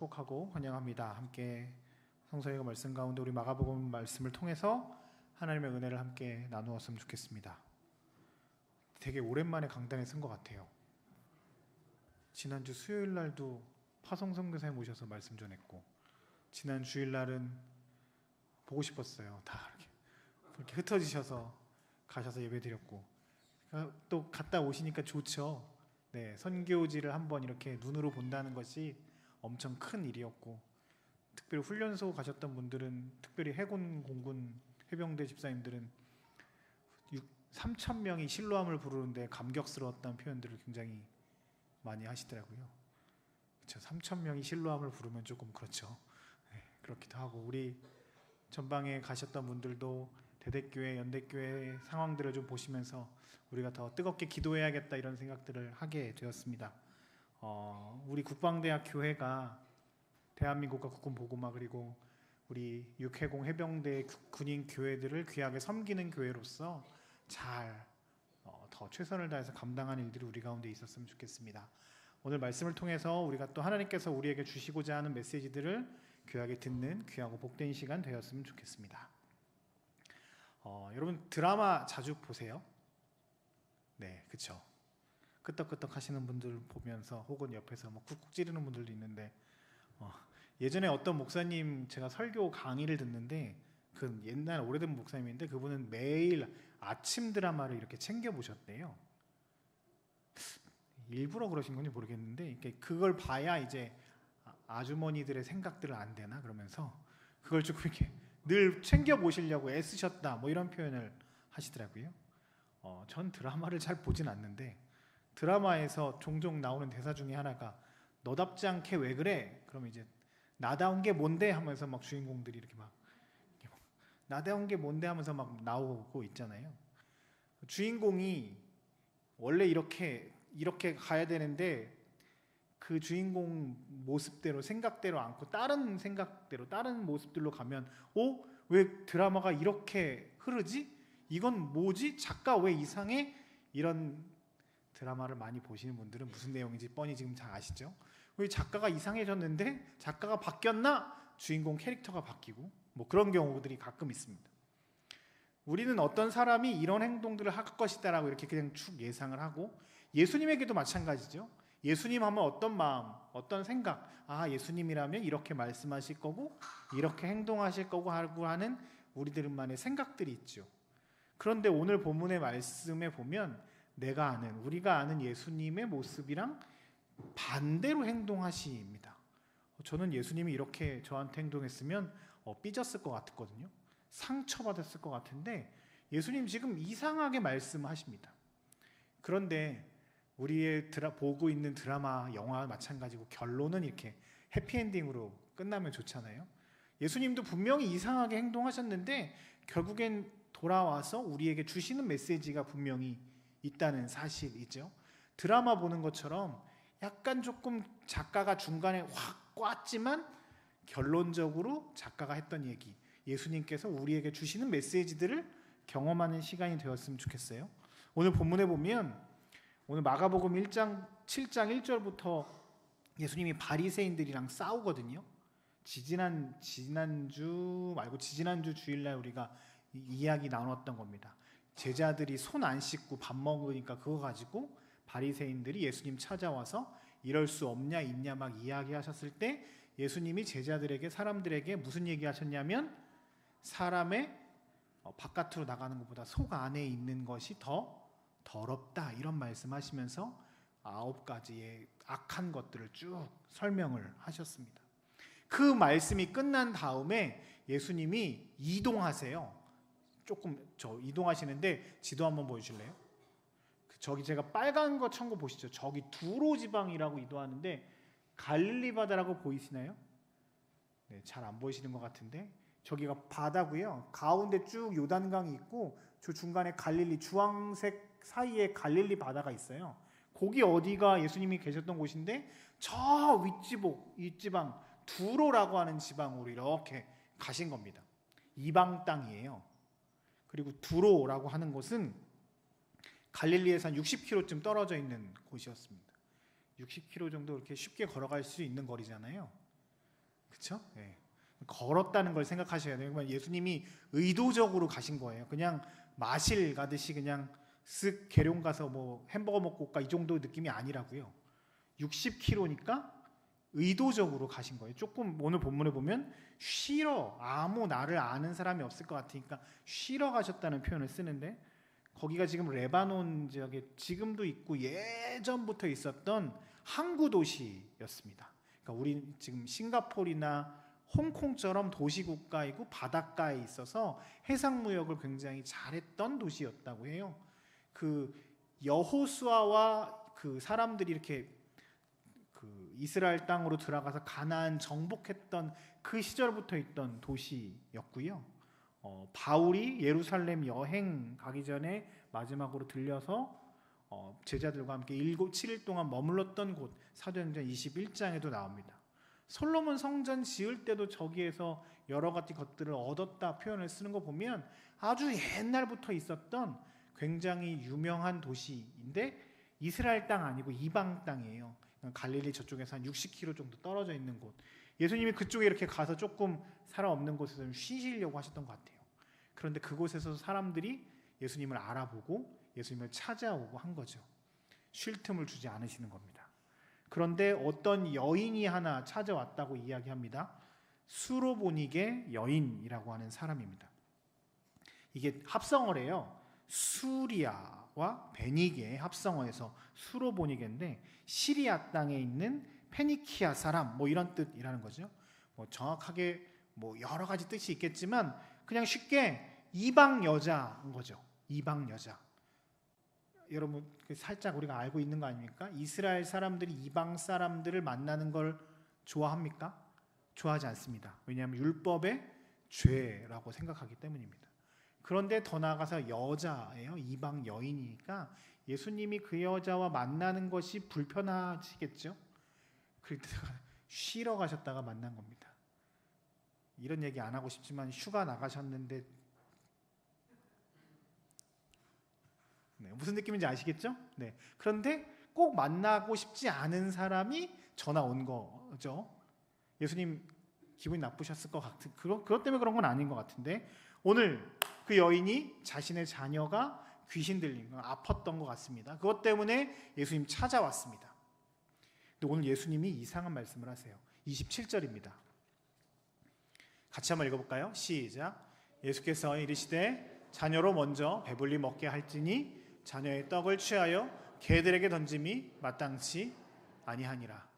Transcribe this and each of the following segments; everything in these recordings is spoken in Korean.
축복하고 환영합니다. 함께 성서의 말씀 가운데 우리 마가복음 말씀을 통해서 하나님의 은혜를 함께 나누었으면 좋겠습니다. 되게 오랜만에 강단에 쓴 것 같아요. 지난주 수요일 날도 파송 선교사님 모셔서 말씀 전했고, 지난 주일 날은 보고 싶었어요. 다 이렇게 흩어지셔서 가셔서 예배드렸고, 또 갔다 오시니까 좋죠. 네, 선교지를 한번 이렇게 눈으로 본다는 것이 엄청 큰 일이었고, 특별히 훈련소 가셨던 분들은, 특별히 해군 공군 해병대 집사님들은 3,000명이 실로함을 부르는데 감격스러웠다는 표현들을 굉장히 많이 하시더라고요. 그렇죠. 3,000명이 실로함을 부르면 조금 그렇죠. 네, 그렇기도 하고, 우리 전방에 가셨던 분들도 대대교회, 연대교회 상황들을 좀 보시면서 우리가 더 뜨겁게 기도해야겠다 이런 생각들을 하게 되었습니다. 우리 국방대학 교회가 대한민국과 국군보고마 그리고 우리 육해공 해병대 군인 교회들을 귀하게 섬기는 교회로서 잘 더 최선을 다해서 감당하는 일들이 우리 가운데 있었으면 좋겠습니다. 오늘 말씀을 통해서 우리가 또 하나님께서 우리에게 주시고자 하는 메시지들을 귀하게 듣는 귀하고 복된 시간 되었으면 좋겠습니다. 여러분 드라마 자주 보세요? 네, 그렇죠. 끄떡끄떡 하시는 분들 보면서 혹은 옆에서 뭐 쿡쿡 찌르는 분들도 있는데, 예전에 어떤 목사님 제가 설교 강의를 듣는데, 그 옛날 오래된 목사님인데 그분은 매일 아침 드라마를 이렇게 챙겨 보셨대요. 일부러 그러신 건지 모르겠는데, 그걸 봐야 이제 아주머니들의 생각들을 안 되나 그러면서 그걸 조금 이렇게 늘 챙겨 보시려고 애쓰셨다 뭐 이런 표현을 하시더라고요. 전 드라마를 잘 보진 않는데, 드라마에서 종종 나오는 대사 중에 하나가 너답지 않게 왜 그래? 그러면 이제 나다운 게 뭔데? 하면서 막 주인공들이 이렇게 막 나다운 게 뭔데? 하면서 막 나오고 있잖아요. 주인공이 원래 이렇게 가야 되는데 그 주인공 모습대로 생각대로 않고 다른 생각대로 다른 모습들로 가면 왜 드라마가 이렇게 흐르지? 이건 뭐지? 작가 왜 이상해? 이런 드라마를 많이 보시는 분들은 무슨 내용인지 뻔히 지금 잘 아시죠? 왜 작가가 이상해졌는데 작가가 바뀌었나? 주인공 캐릭터가 바뀌고 뭐 그런 경우들이 가끔 있습니다. 우리는 어떤 사람이 이런 행동들을 할 것이다 라고 이렇게 그냥 축 예상을 하고, 예수님에게도 마찬가지죠. 예수님 하면 어떤 마음, 어떤 생각, 예수님이라면 이렇게 말씀하실 거고 이렇게 행동하실 거고 하고 하는 우리들만의 생각들이 있죠. 그런데 오늘 본문의 말씀에 보면 우리가 아는 예수님의 모습이랑 반대로 행동하십니다. 저는 예수님이 이렇게 저한테 행동했으면 삐졌을 것 같았거든요. 상처받았을 것 같은데 예수님 지금 이상하게 말씀하십니다. 그런데 우리의 보고 있는 드라마, 영화 마찬가지고 결론은 이렇게 해피엔딩으로 끝나면 좋잖아요. 예수님도 분명히 이상하게 행동하셨는데 결국엔 돌아와서 우리에게 주시는 메시지가 분명히 있다는 사실이죠. 드라마 보는 것처럼 약간 조금 작가가 중간에 확 꽈지만 결론적으로 작가가 했던 얘기, 예수님께서 우리에게 주시는 메시지들을 경험하는 시간이 되었으면 좋겠어요. 오늘 본문에 보면 오늘 마가복음 1장 7장 1절부터 예수님이 바리새인들이랑 싸우거든요. 지난주 말고 지지난주 주일날 우리가 이야기 나눴던 겁니다. 제자들이 손 안 씻고 밥 먹으니까 그거 가지고 바리새인들이 예수님 찾아와서 이럴 수 없냐 있냐 막 이야기하셨을 때 예수님이 제자들에게, 사람들에게 무슨 얘기하셨냐면, 사람의 바깥으로 나가는 것보다 속 안에 있는 것이 더 더럽다 이런 말씀하시면서 9가지의 악한 것들을 쭉 설명을 하셨습니다. 그 말씀이 끝난 다음에 예수님이 이동하세요. 조금 이동하시는데 지도 한번 보여주실래요? 저기 제가 빨간 거 천 거 보시죠. 저기 두로 지방이라고 이동하는데 갈릴리 바다라고 보이시나요? 네, 잘 안 보이시는 것 같은데 저기가 바다고요. 가운데 쭉 요단강이 있고 저 중간에 갈릴리, 주황색 사이에 갈릴리 바다가 있어요. 거기 어디가 예수님이 계셨던 곳인데 저 윗지방 두로라고 하는 지방으로 이렇게 가신 겁니다. 이방 땅이에요. 그리고 두로라고 하는 곳은 갈릴리에서 한 60km쯤 떨어져 있는 곳이었습니다. 60km 정도 이렇게 쉽게 걸어갈 수 있는 거리잖아요. 그렇죠? 예. 걸었다는 걸 생각하셔야 돼요. 그러니까 예수님이 의도적으로 가신 거예요. 그냥 마실 가듯이 그냥 쓱 계룡 가서 뭐 햄버거 먹고 올까 이 정도 느낌이 아니라고요. 60km니까 의도적으로 가신 거예요. 조금 오늘 본문에 보면 쉬러, 아무 나를 아는 사람이 없을 것 같으니까 쉬러 가셨다는 표현을 쓰는데, 거기가 지금 레바논 지역에 지금도 있고 예전부터 있었던 항구 도시였습니다. 그러니까 우리 지금 싱가포르나 홍콩처럼 도시국가이고 바닷가에 있어서 해상무역을 굉장히 잘했던 도시였다고 해요. 그 여호수아와 그 사람들이 이렇게 그 이스라엘 땅으로 들어가서 가나안 정복했던 그 시절부터 있던 도시였고요. 바울이 예루살렘 여행 가기 전에 마지막으로 들려서 제자들과 함께 7일 동안 머물렀던 곳, 사도행전 21장에도 나옵니다. 솔로몬 성전 지을 때도 저기에서 여러 가지 것들을 얻었다 표현을 쓰는 거 보면 아주 옛날부터 있었던 굉장히 유명한 도시인데, 이스라엘 땅 아니고 이방 땅이에요. 갈릴리 저쪽에서 한 60km 정도 떨어져 있는 곳. 예수님이 그쪽에 이렇게 가서 조금 사람 없는 곳에서 좀 쉬시려고 하셨던 것 같아요. 그런데 그곳에서 사람들이 예수님을 알아보고 예수님을 찾아오고 한 거죠. 쉴 틈을 주지 않으시는 겁니다. 그런데 어떤 여인이 하나 찾아왔다고 이야기합니다. 수로보니게 여인이라고 하는 사람입니다. 이게 합성어래요. 수리아와 베니게의 합성어에서 수로보니게인데, 시리아 땅에 있는 페니키아 사람 뭐 이런 뜻이라는 거죠. 뭐 정확하게 뭐 여러 가지 뜻이 있겠지만 그냥 쉽게 이방 여자인 거죠. 이방 여자. 여러분 살짝 우리가 알고 있는 거 아닙니까? 이스라엘 사람들이 이방 사람들을 만나는 걸 좋아합니까? 좋아하지 않습니다. 왜냐하면 율법의 죄라고 생각하기 때문입니다. 그런데 더 나아가서 여자예요. 이방 여인이니까 예수님이 그 여자와 만나는 것이 불편하시겠죠? 그러다가 쉬러 가셨다가 만난 겁니다. 이런 얘기 안 하고 싶지만 휴가 나가셨는데, 네, 무슨 느낌인지 아시겠죠? 네. 그런데 꼭 만나고 싶지 않은 사람이 전화 온 거죠. 예수님 기분이 나쁘셨을 것 같은, 그것 때문에 그런 건 아닌 것 같은데, 오늘 그 여인이 자신의 자녀가 귀신 들린 거, 아팠던 것 같습니다. 그것 때문에 예수님 찾아왔습니다. 근데 오늘 예수님이 이상한 말씀을 하세요. 27절입니다. 같이 한번 읽어볼까요? 시작. 예수께서 이르시되 자녀로 먼저 배불리 먹게 할지니 자녀의 떡을 취하여 개들에게 던짐이 마땅치 아니하니라.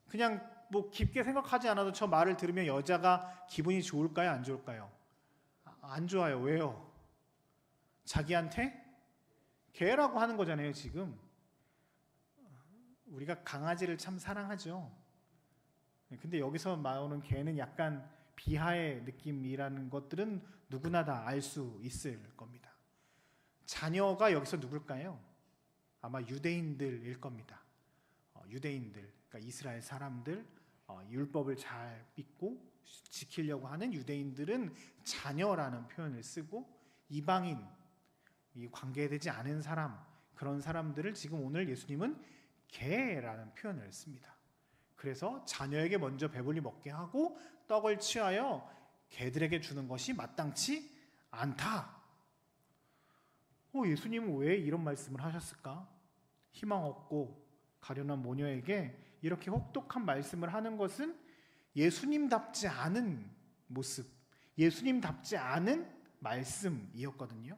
그냥 뭐 깊게 생각하지 않아도 저 말을 들으면 여자가 기분이 좋을까요? 안 좋을까요? 안 좋아요. 왜요? 자기한테 개라고 하는 거잖아요. 지금 우리가 강아지를 참 사랑하죠. 근데 여기서 나오는 개는 약간 비하의 느낌이라는 것들은 누구나 다 알 수 있을 겁니다. 자녀가 여기서 누굴까요? 아마 유대인들일 겁니다. 유대인들, 그러니까 이스라엘 사람들, 율법을 잘 믿고 지키려고 하는 유대인들은 자녀라는 표현을 쓰고, 이방인, 이 관계되지 않은 사람, 그런 사람들을 지금 오늘 예수님은 개라는 표현을 씁니다. 그래서 자녀에게 먼저 배불리 먹게 하고 떡을 취하여 개들에게 주는 것이 마땅치 않다. 예수님은 왜 이런 말씀을 하셨을까? 희망 없고 가련한 모녀에게 이렇게 혹독한 말씀을 하는 것은 예수님답지 않은 모습, 예수님답지 않은 말씀이었거든요.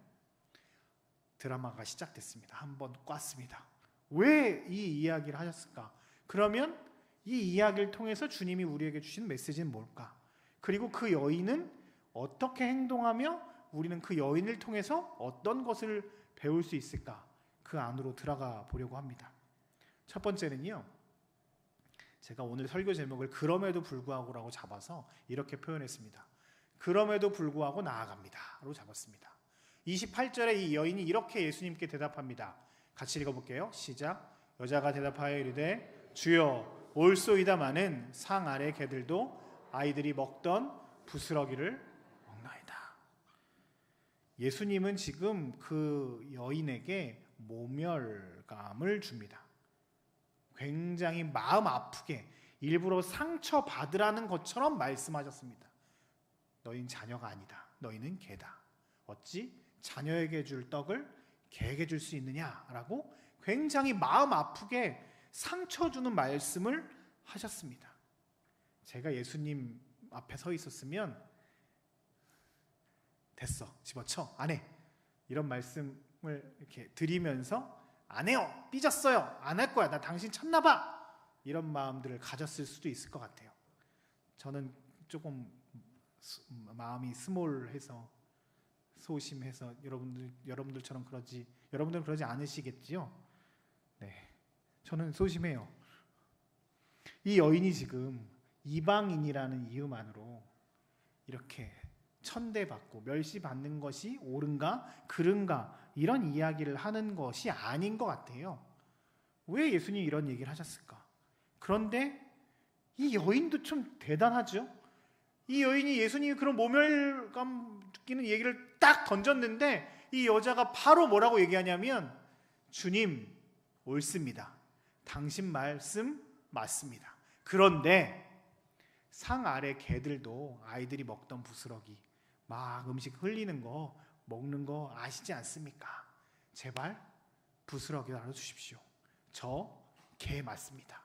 드라마가 시작됐습니다. 한번 꽈습니다. 왜 이 이야기를 하셨을까? 그러면 이 이야기를 통해서 주님이 우리에게 주신 메시지는 뭘까? 그리고 그 여인은 어떻게 행동하며 우리는 그 여인을 통해서 어떤 것을 배울 수 있을까? 그 안으로 들어가 보려고 합니다. 첫 번째는요, 제가 오늘 설교 제목을 그럼에도 불구하고라고 잡아서 이렇게 표현했습니다. 그럼에도 불구하고 나아갑니다로 잡았습니다. 28절에 이 여인이 이렇게 예수님께 대답합니다. 같이 읽어볼게요. 시작. 여자가 대답하여 이르되 주여 올소이다마는 상 아래 개들도 아이들이 먹던 부스러기를 먹나이다. 예수님은 지금 그 여인에게 모멸감을 줍니다. 굉장히 마음 아프게, 일부러 상처받으라는 것처럼 말씀하셨습니다. 너희는 자녀가 아니다. 너희는 개다. 어찌 자녀에게 줄 떡을 개에게 줄 수 있느냐라고 굉장히 마음 아프게 상처 주는 말씀을 하셨습니다. 제가 예수님 앞에 서 있었으면 됐어, 집어쳐, 안 해, 이런 말씀을 이렇게 드리면서 안 해요, 삐졌어요, 안 할 거야, 나 당신 쳤나 봐, 이런 마음들을 가졌을 수도 있을 것 같아요. 저는 조금 마음이 스몰해서 소심해서 여러분들처럼 여러분들은 그러지 않으시겠지요? 네, 저는 소심해요. 이 여인이 지금 이방인이라는 이유만으로 이렇게 천대받고 멸시받는 것이 옳은가 그른가 이런 이야기를 하는 것이 아닌 것 같아요. 왜 예수님이 이런 얘기를 하셨을까? 그런데 이 여인도 좀 대단하죠. 이 여인이 예수님이 그런 모멸감 느끼는 얘기를 딱 던졌는데 이 여자가 바로 뭐라고 얘기하냐면, 주님, 옳습니다. 당신 말씀 맞습니다. 그런데 상 아래 개들도 아이들이 먹던 부스러기 막 음식 흘리는 거 먹는 거 아시지 않습니까? 제발 부스러기 나눠주십시오. 저 개 맞습니다.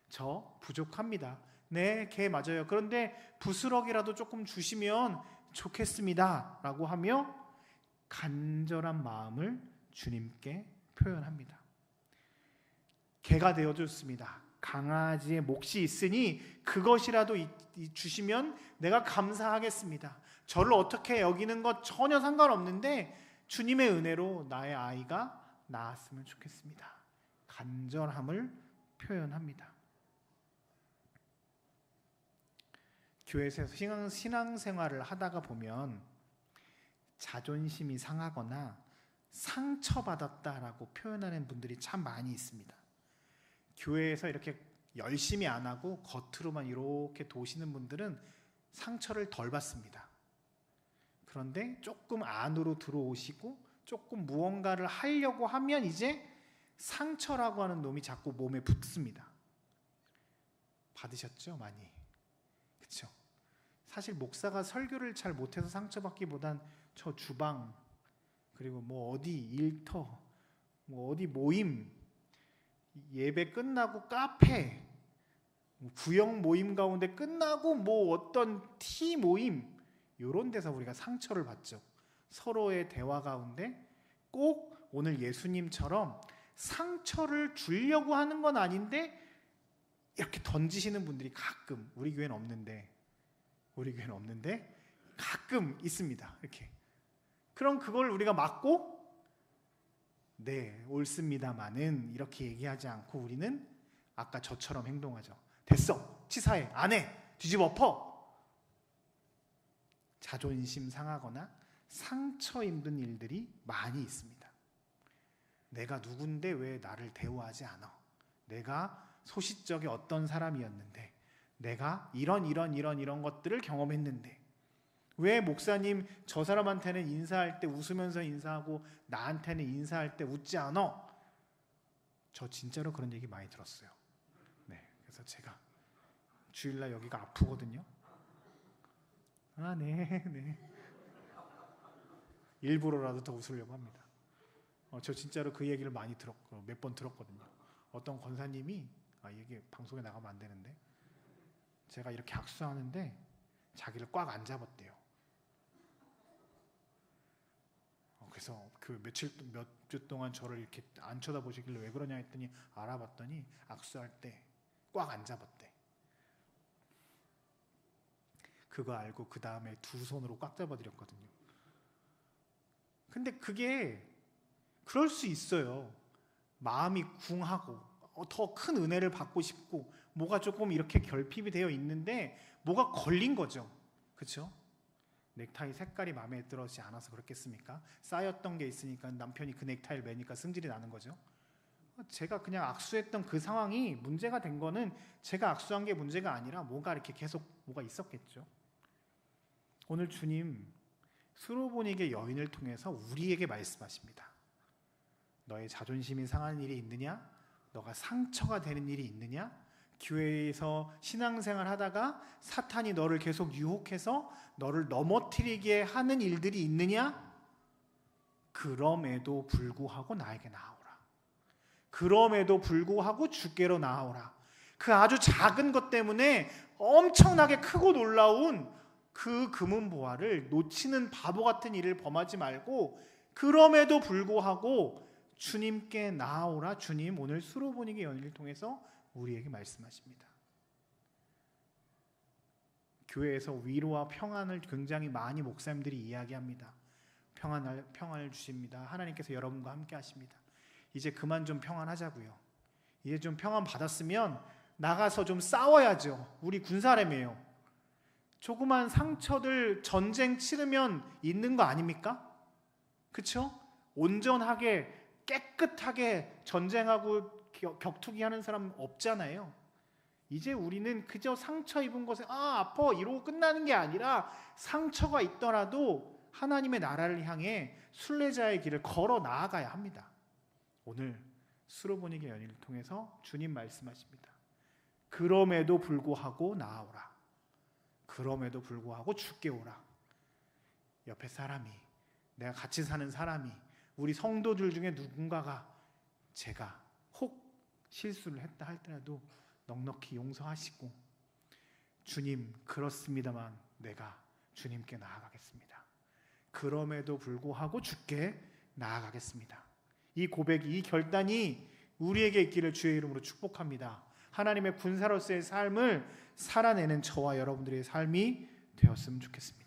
저 부족합니다. 네, 개 맞아요. 그런데 부스러기라도 조금 주시면 좋겠습니다 라고 하며 간절한 마음을 주님께 표현합니다. 개가 되어줬습니다. 강아지의 몫이 있으니 그것이라도 주시면 내가 감사하겠습니다. 저를 어떻게 여기는 것 전혀 상관없는데 주님의 은혜로 나의 아이가 나았으면 좋겠습니다. 간절함을 표현합니다. 교회에서 신앙생활을 하다가 보면 자존심이 상하거나 상처받았다라고 표현하는 분들이 참 많이 있습니다. 교회에서 이렇게 열심히 안 하고 겉으로만 이렇게 도시는 분들은 상처를 덜 받습니다. 그런데 조금 안으로 들어오시고 조금 무언가를 하려고 하면 이제 상처라고 하는 놈이 자꾸 몸에 붙습니다. 받으셨죠? 많이. 그렇죠? 사실 목사가 설교를 잘 못해서 상처받기보단 저 주방, 그리고 뭐 어디 일터, 뭐 어디 모임, 예배 끝나고 카페, 구역 모임 가운데 끝나고 뭐 어떤 티 모임, 이런 데서 우리가 상처를 받죠. 서로의 대화 가운데 꼭 오늘 예수님처럼 상처를 주려고 하는 건 아닌데 이렇게 던지시는 분들이 가끔 우리 교회는 없는데 가끔 있습니다. 이렇게. 그럼 그걸 우리가 맞고 네, 옳습니다마는 이렇게 얘기하지 않고 우리는 아까 저처럼 행동하죠. 됐어, 치사해, 안 해, 뒤집어 엎어. 자존심 상하거나 상처 입는 일들이 많이 있습니다. 내가 누군데 왜 나를 대우하지 않아? 내가 소시적에 어떤 사람이었는데, 내가 이런 것들을 경험했는데 왜 목사님 저 사람한테는 인사할 때 웃으면서 인사하고 나한테는 인사할 때 웃지 않아? 저 진짜로 그런 얘기 많이 들었어요. 네, 그래서 제가 주일날 여기가 아프거든요. 아, 네. 일부러라도 더 웃으려고 합니다. 저 진짜로 그 얘기를 많이 들었고 몇 번 들었거든요. 어떤 권사님이 이게 방송에 나가면 안 되는데 제가 이렇게 악수하는데 자기를 꽉 안 잡았대요. 그래서 그 몇 주 동안 저를 이렇게 안 쳐다보시길래 왜 그러냐 했더니 알아봤더니 악수할 때 꽉 안 잡았대. 그거 알고 그 다음에 두 손으로 꽉 잡아드렸거든요. 근데 그게 그럴 수 있어요. 마음이 궁하고 더 큰 은혜를 받고 싶고 뭐가 조금 이렇게 결핍이 되어 있는데 뭐가 걸린 거죠. 그렇죠? 넥타이 색깔이 마음에 들지 않아서 그렇겠습니까? 쌓였던 게 있으니까 남편이 그 넥타이를 매니까 승질이 나는 거죠. 제가 그냥 악수했던 그 상황이 문제가 된 거는 제가 악수한 게 문제가 아니라 뭐가 이렇게 계속 뭐가 있었겠죠. 오늘 주님 수로보니게 여인을 통해서 우리에게 말씀하십니다. 너의 자존심이 상한 일이 있느냐? 너가 상처가 되는 일이 있느냐? 교회에서 신앙생활 하다가 사탄이 너를 계속 유혹해서 너를 넘어뜨리게 하는 일들이 있느냐? 그럼에도 불구하고 나에게 나아오라. 그럼에도 불구하고 주께로 나아오라. 그 아주 작은 것 때문에 엄청나게 크고 놀라운 그 금은보화를 놓치는 바보 같은 일을 범하지 말고 그럼에도 불구하고 주님께 나아오라. 주님 오늘 수로보니게 연일을 통해서 우리에게 말씀하십니다. 교회에서 위로와 평안을 굉장히 많이 목사님들이 이야기합니다. 평안을 주십니다. 하나님께서 여러분과 함께 하십니다. 이제 그만 좀 평안하자고요. 이제 좀 평안 받았으면 나가서 좀 싸워야죠. 우리 군사람이에요. 조그만 상처들 전쟁 치르면 있는 거 아닙니까? 그렇죠? 온전하게 깨끗하게 전쟁하고 격투기 하는 사람 없잖아요. 이제 우리는 그저 상처 입은 것에 아파 이러고 끝나는 게 아니라 상처가 있더라도 하나님의 나라를 향해 순례자의 길을 걸어 나아가야 합니다. 오늘 수로보니게 연일을 통해서 주님 말씀하십니다. 그럼에도 불구하고 나아오라. 그럼에도 불구하고 주께 오라. 옆에 사람이, 내가 같이 사는 사람이, 우리 성도들 중에 누군가가 제가 혹 실수를 했다 할지라도 넉넉히 용서하시고 주님 그렇습니다만 내가 주님께 나아가겠습니다. 그럼에도 불구하고 주께 나아가겠습니다. 이 고백이, 이 결단이 우리에게 있기를 주의 이름으로 축복합니다. 하나님의 군사로서의 삶을 살아내는 저와 여러분들의 삶이 되었으면 좋겠습니다.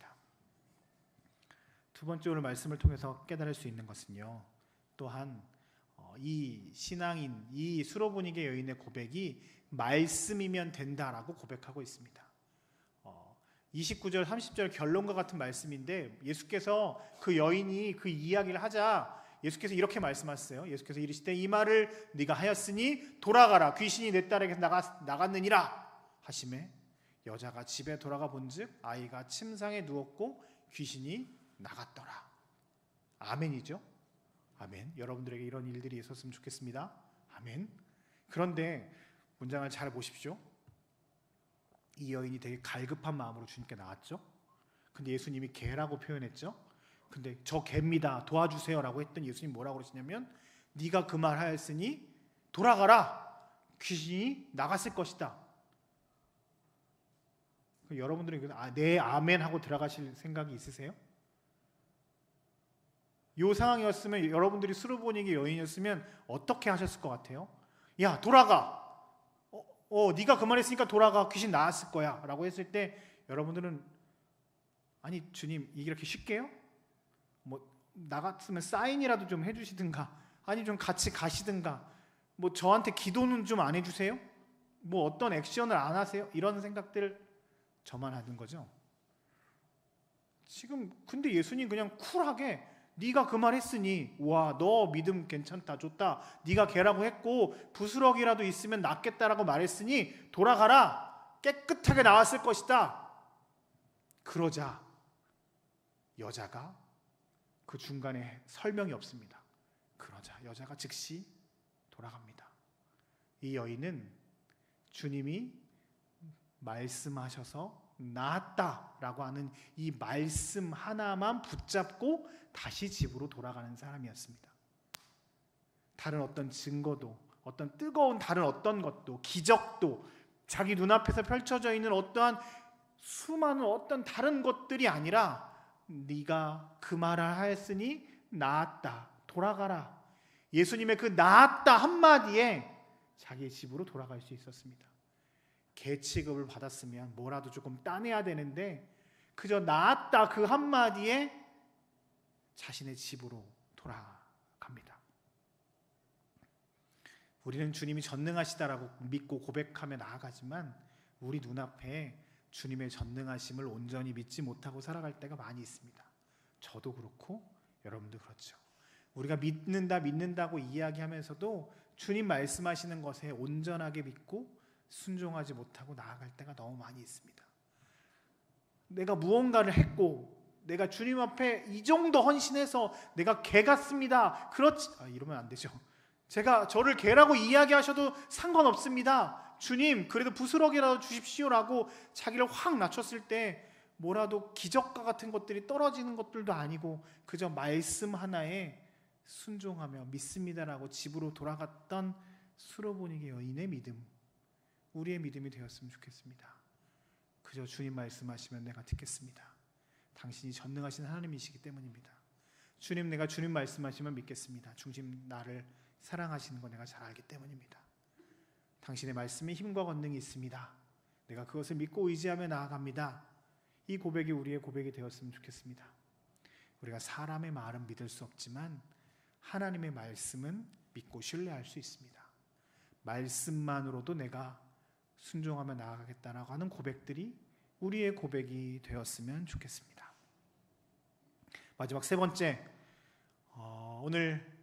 두 번째 오늘 말씀을 통해서 깨달을 수 있는 것은요, 또한 이 신앙인, 이 수로보니게 여인의 고백이 말씀이면 된다라고 고백하고 있습니다. 29절 30절 결론과 같은 말씀인데 예수께서 그 여인이 그 이야기를 하자 예수께서 이렇게 말씀하셨어요. 예수께서 이르시되 이 말을 네가 하였으니 돌아가라. 귀신이 내 딸에게 나갔느니라 하시매 여자가 집에 돌아가 본즉 아이가 침상에 누웠고 귀신이 나갔더라. 아멘이죠. 아멘. 여러분들에게 이런 일들이 있었으면 좋겠습니다. 아멘. 그런데 문장을 잘 보십시오. 이 여인이 되게 갈급한 마음으로 주님께 나왔죠. 근데 예수님이 개라고 표현했죠. 근데 저 개입니다. 도와주세요라고 했더니 예수님 뭐라고 그러시냐면 네가 그 말 하였으니 돌아가라. 귀신이 나갔을 것이다. 여러분들은 네 아멘 하고 들어가실 생각이 있으세요? 이 상황이었으면 여러분들이 수로보니게 여인이었으면 어떻게 하셨을 것 같아요? 야 돌아가. 네가 그 말했으니까 돌아가. 귀신 나았을 거야 라고 했을 때 여러분들은 아니 주님 이게 이렇게 쉽게요? 뭐 나갔으면 사인이라도 좀 해주시든가 아니 좀 같이 가시든가 뭐 저한테 기도는 좀 안 해주세요? 뭐 어떤 액션을 안 하세요? 이런 생각들 저만 하는 거죠. 지금 근데 예수님 그냥 쿨하게 네가 그 말 했으니 와 너 믿음 괜찮다 좋다 네가 개라고 했고 부스러기라도 있으면 낫겠다라고 말했으니 돌아가라. 깨끗하게 나왔을 것이다. 그러자 여자가 그 중간에 설명이 없습니다. 그러자 여자가 즉시 돌아갑니다. 이 여인은 주님이 말씀하셔서 나았다라고 하는 이 말씀 하나만 붙잡고 다시 집으로 돌아가는 사람이었습니다. 다른 어떤 증거도 어떤 뜨거운 다른 어떤 것도 기적도 자기 눈앞에서 펼쳐져 있는 어떠한 수많은 어떤 다른 것들이 아니라 네가 그 말을 하였으니 나았다 돌아가라. 예수님의 그 나았다 한마디에 자기 집으로 돌아갈 수 있었습니다. 개 취급을 받았으면 뭐라도 조금 따내야 되는데 그저 나았다 그 한마디에 자신의 집으로 돌아갑니다. 우리는 주님이 전능하시다라고 믿고 고백하며 나아가지만 우리 눈앞에 주님의 전능하심을 온전히 믿지 못하고 살아갈 때가 많이 있습니다. 저도 그렇고 여러분도 그렇죠. 우리가 믿는다고 이야기하면서도 주님 말씀하시는 것에 온전하게 믿고 순종하지 못하고 나아갈 때가 너무 많이 있습니다. 내가 무언가를 했고 내가 주님 앞에 이 정도 헌신해서 내가 개 같습니다. 그렇지 이러면 안 되죠. 제가 저를 개라고 이야기하셔도 상관없습니다. 주님 그래도 부스러기라도 주십시오라고 자기를 확 낮췄을 때 뭐라도 기적과 같은 것들이 떨어지는 것들도 아니고 그저 말씀 하나에 순종하며 믿습니다라고 집으로 돌아갔던 수로보니게 여인의 믿음, 우리의 믿음이 되었으면 좋겠습니다. 그저 주님 말씀하시면 내가 듣겠습니다. 당신이 전능하신 하나님이시기 때문입니다. 주님, 내가 주님 말씀하시면 믿겠습니다. 주님 나를 사랑하시는 거 내가 잘 알기 때문입니다. 당신의 말씀에 힘과 권능이 있습니다. 내가 그것을 믿고 의지하며 나아갑니다. 이 고백이 우리의 고백이 되었으면 좋겠습니다. 우리가 사람의 말은 믿을 수 없지만 하나님의 말씀은 믿고 신뢰할 수 있습니다. 말씀만으로도 내가 순종하며 나아가겠다라고 하는 고백들이 우리의 고백이 되었으면 좋겠습니다. 마지막 세 번째, 오늘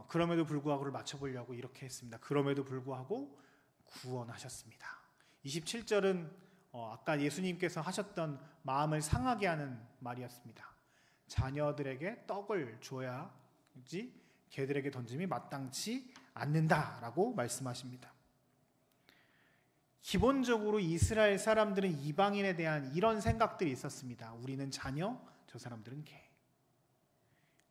그럼에도 불구하고를 맞춰보려고 이렇게 했습니다. 그럼에도 불구하고 구원하셨습니다. 27절은 아까 예수님께서 하셨던 마음을 상하게 하는 말이었습니다. 자녀들에게 떡을 줘야지 개들에게 던짐이 마땅치 않는다라고 말씀하십니다. 기본적으로 이스라엘 사람들은 이방인에 대한 이런 생각들이 있었습니다. 우리는 자녀, 저 사람들은 개.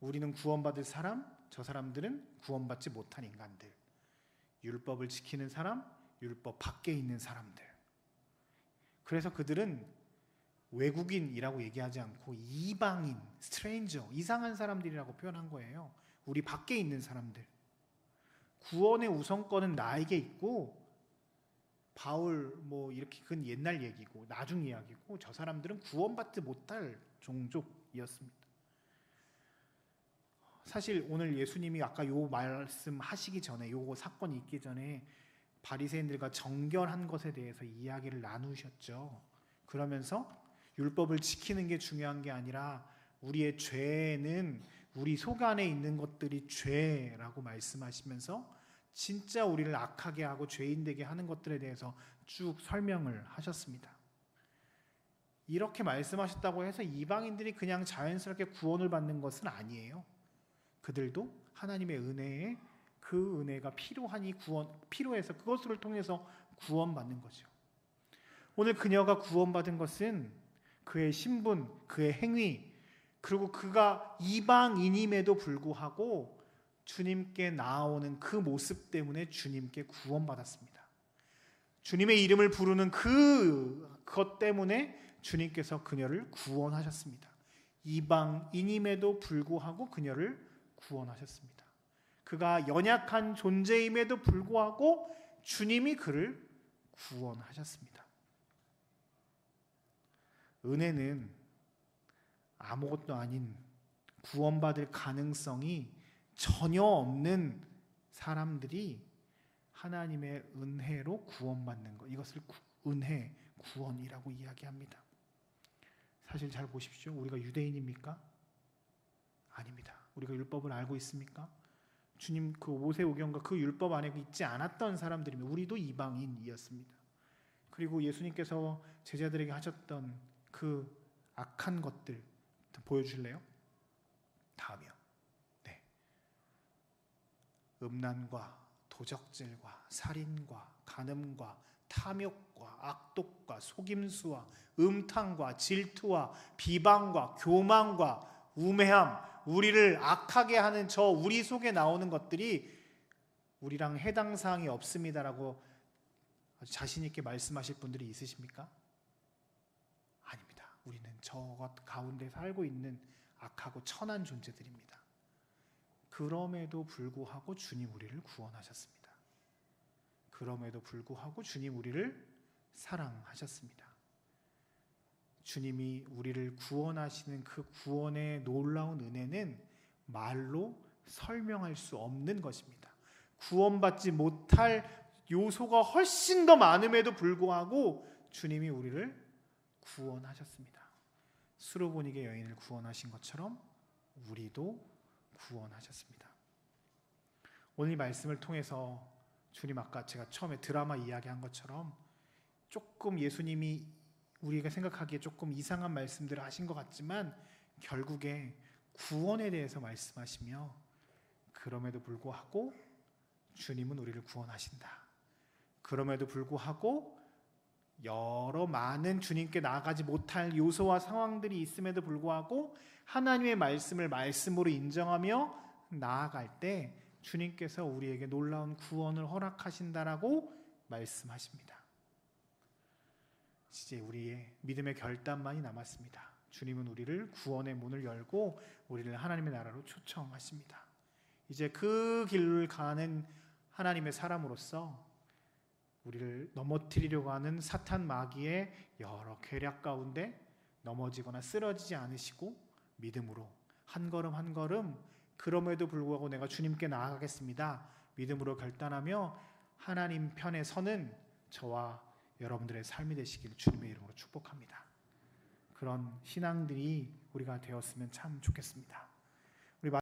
우리는 구원받을 사람, 저 사람들은 구원받지 못한 인간들. 율법을 지키는 사람, 율법 밖에 있는 사람들. 그래서 그들은 외국인이라고 얘기하지 않고 이방인, 스트레인저, 이상한 사람들이라고 표현한 거예요. 우리 밖에 있는 사람들. 구원의 우선권은 나에게 있고 바울 이렇게 그건 옛날 얘기고 나중 이야기고 저 사람들은 구원받지 못할 종족이었습니다. 사실 오늘 예수님이 아까 요 말씀 하시기 전에 요 사건이 있기 전에 바리새인들과 정결한 것에 대해서 이야기를 나누셨죠. 그러면서 율법을 지키는 게 중요한 게 아니라 우리의 죄는 우리 속 안에 있는 것들이 죄라고 말씀하시면서 진짜 우리를 악하게 하고 죄인 되게 하는 것들에 대해서 쭉 설명을 하셨습니다. 이렇게 말씀하셨다고 해서 이방인들이 그냥 자연스럽게 구원을 받는 것은 아니에요. 그들도 하나님의 은혜에 그 은혜가 필요해서 그것을 통해서 구원받는 거죠. 오늘 그녀가 구원받은 것은 그의 신분, 그의 행위, 그리고 그가 이방인임에도 불구하고 주님께 나아오는 그 모습 때문에 주님께 구원받았습니다. 주님의 이름을 부르는 그것 때문에 주님께서 그녀를 구원하셨습니다. 이방인임에도 불구하고 그녀를 구원하셨습니다. 그가 연약한 존재임에도 불구하고 주님이 그를 구원하셨습니다. 은혜는 아무것도 아닌 구원받을 가능성이 전혀 없는 사람들이 하나님의 은혜로 구원받는 것, 이것을 은혜, 구원이라고 이야기합니다. 사실 잘 보십시오. 우리가 유대인입니까? 아닙니다. 우리가 율법을 알고 있습니까? 주님 그 모세오경과 그 율법 안에 있지 않았던 사람들이면 우리도 이방인이었습니다. 그리고 예수님께서 제자들에게 하셨던 그 악한 것들 보여주실래요? 다음이요. 네. 음란과 도적질과 살인과 간음과 탐욕과 악독과 속임수와 음탕과 질투와 비방과 교만과 우매함, 우리를 악하게 하는 저 우리 속에 나오는 것들이 우리랑 해당 사항이 없습니다라고 아주 자신 있게 말씀하실 분들이 있으십니까? 아닙니다. 우리는 저것 가운데 살고 있는 악하고 천한 존재들입니다. 그럼에도 불구하고 주님 우리를 구원하셨습니다. 그럼에도 불구하고 주님 우리를 사랑하셨습니다. 주님이 우리를 구원하시는 그 구원의 놀라운 은혜는 말로 설명할 수 없는 것입니다. 구원받지 못할 요소가 훨씬 더 많음에도 불구하고 주님이 우리를 구원하셨습니다. 수로보니게 여인을 구원하신 것처럼 우리도 구원하셨습니다. 오늘 이 말씀을 통해서 주님 아까 제가 처음에 드라마 이야기한 것처럼 조금 예수님이 우리가 생각하기에 조금 이상한 말씀들을 하신 것 같지만 결국에 구원에 대해서 말씀하시며 그럼에도 불구하고 주님은 우리를 구원하신다. 그럼에도 불구하고 여러 많은 주님께 나아가지 못할 요소와 상황들이 있음에도 불구하고 하나님의 말씀을 말씀으로 인정하며 나아갈 때 주님께서 우리에게 놀라운 구원을 허락하신다라고 말씀하십니다. 이제 우리의 믿음의 결단만이 남았습니다. 주님은 우리를 구원의 문을 열고 우리를 하나님의 나라로 초청하십니다. 이제 그 길을 가는 하나님의 사람으로서 우리를 넘어뜨리려고 하는 사탄 마귀의 여러 계략 가운데 넘어지거나 쓰러지지 않으시고 믿음으로 한 걸음 한 걸음 그럼에도 불구하고 내가 주님께 나아가겠습니다. 믿음으로 결단하며 하나님 편에 서는 저와 여러분들의 삶이 되시기를 주님의 이름으로 축복합니다. 그런 신앙들이 우리가 되었으면 참 좋겠습니다.